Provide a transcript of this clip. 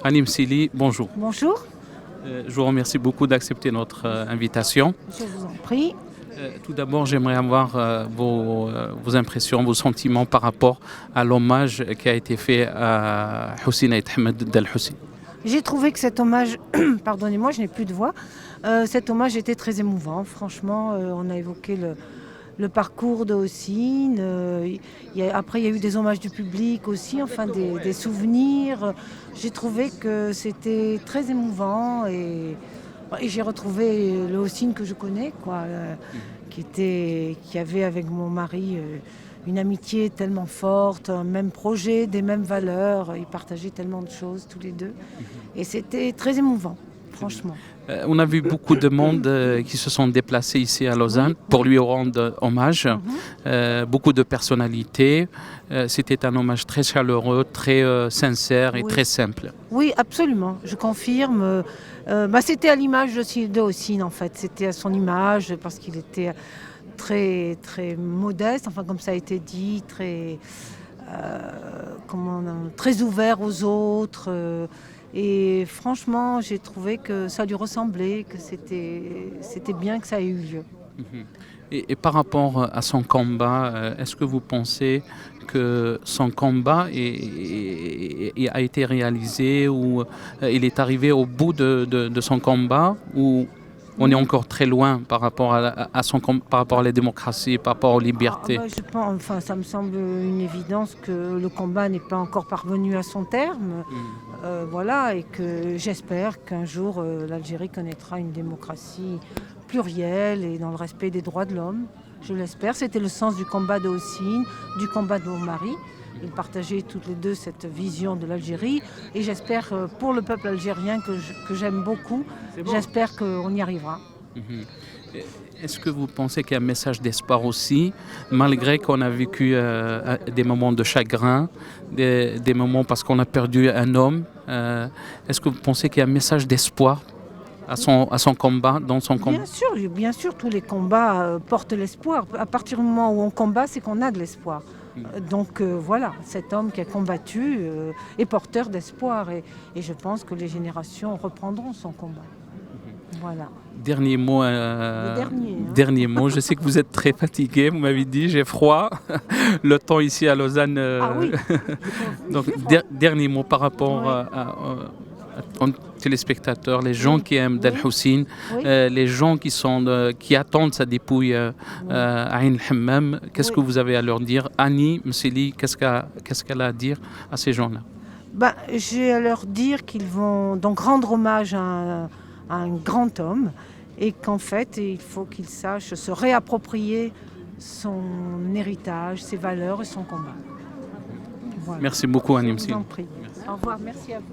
Anim Sili, bonjour. Bonjour, Je vous remercie beaucoup d'accepter notre invitation. je vous en prie. Tout d'abord, j'aimerais avoir vos impressions, vos sentiments par rapport à l'hommage qui a été fait à Hussein Aït Ahmed Dal Hussein. J'ai trouvé que cet hommage, pardonnez-moi, je n'ai plus de voix, cet hommage était très émouvant. Franchement, on a évoqué le parcours de Hossein. Après, il y a eu des hommages du public aussi, enfin des souvenirs. J'ai trouvé que c'était très émouvant et j'ai retrouvé le Hossein que je connais, quoi, qui avait avec mon mari une amitié tellement forte, un même projet, des mêmes valeurs. Ils partageaient tellement de choses tous les deux. Et c'était très émouvant, franchement. On a vu beaucoup de monde qui se sont déplacés ici à Lausanne pour lui rendre hommage. Beaucoup de personnalités. C'était un hommage très chaleureux, très sincère et Oui. très simple. Oui, absolument, je confirme. C'était à l'image de Hossein, en fait. C'était à son image, parce qu'il était très, très modeste, enfin comme ça a été dit, très ouvert aux autres. Et franchement, j'ai trouvé que ça lui ressemblait, que c'était bien que ça ait eu lieu. Mhm. Et par rapport à son combat, est-ce que vous pensez que son combat a été réalisé ou il est arrivé au bout de son combat ou on est encore très loin par rapport par rapport à la démocratie, par rapport aux libertés? Je pense, enfin, ça me semble une évidence que le combat n'est pas encore parvenu à son terme. Voilà, et que j'espère qu'un jour l'Algérie connaîtra une démocratie plurielle et dans le respect des droits de l'homme. Je l'espère. C'était le sens du combat de Hossein, du combat de mon mari. Ils partageaient toutes les deux cette vision de l'Algérie. Et j'espère pour le peuple algérien que j'aime beaucoup, j'espère qu'on y arrivera. Mhm. Est-ce que vous pensez qu'il y a un message d'espoir aussi, malgré qu'on a vécu des moments de chagrin, des moments parce qu'on a perdu un homme? Est-ce que vous pensez qu'il y a un message d'espoir à son combat, dans son combat? Bien sûr, tous les combats portent l'espoir. À partir du moment où on combat, c'est qu'on a de l'espoir. Donc voilà, cet homme qui a combattu est porteur d'espoir et je pense que les générations reprendront son combat. Voilà. Dernier mot, dernier mot. Je sais que vous êtes très fatigué, vous m'avez dit, j'ai froid. Le temps ici à Lausanne. Ah oui. Donc, dernier mot par rapport aux téléspectateurs, les gens qui aiment Dal Hussein, les gens qui attendent sa dépouille à Ain al-Hammam. Qu'est-ce que vous avez à leur dire? Annie Msili, qu'est-ce qu'elle a à dire à ces gens-là? J'ai à leur dire qu'ils vont donc rendre hommage à un grand homme et qu'en fait, il faut qu'il sache se réapproprier son héritage, ses valeurs et son combat. Voilà. Merci beaucoup, Annie Je Msili. vous en prie. Au revoir, merci à vous.